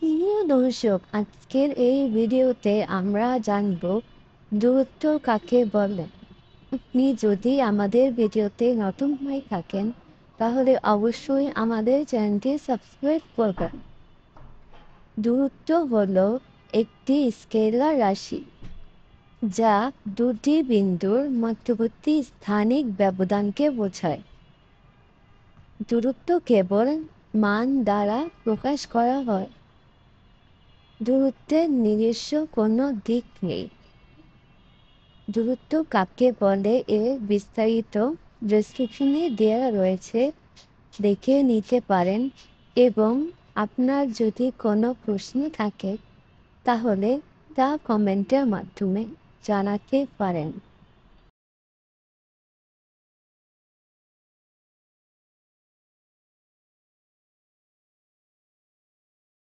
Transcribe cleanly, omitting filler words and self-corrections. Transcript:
প্রিয় দর্শক, আজকের এই ভিডিওতে আমরা জানব দূরত্ব কাকে বলে। আপনি যদি আমাদের ভিডিওতে নতুন হয়ে থাকেন তাহলে অবশ্যই আমাদের চ্যানেলটি সাবস্ক্রাইব করবেন। দূরত্ব হলো একটি স্কেলার রাশি যা দুটি বিন্দুর মধ্যবর্তী স্থানিক ব্যবধানকে বোঝায়। দূরত্ব কেবল মান দ্বারা প্রকাশ করা হয়। দূরত্বের নিজস্ব কোনো দিক নেই। দূরত্ব কাকে বলে এর বিস্তারিত ডেসক্রিপশনে দেওয়া রয়েছে, দেখে নিতে পারেন। এবং আপনার যদি কোনো প্রশ্ন থাকে তাহলে তা কমেন্টের মাধ্যমে জানাতে পারেন।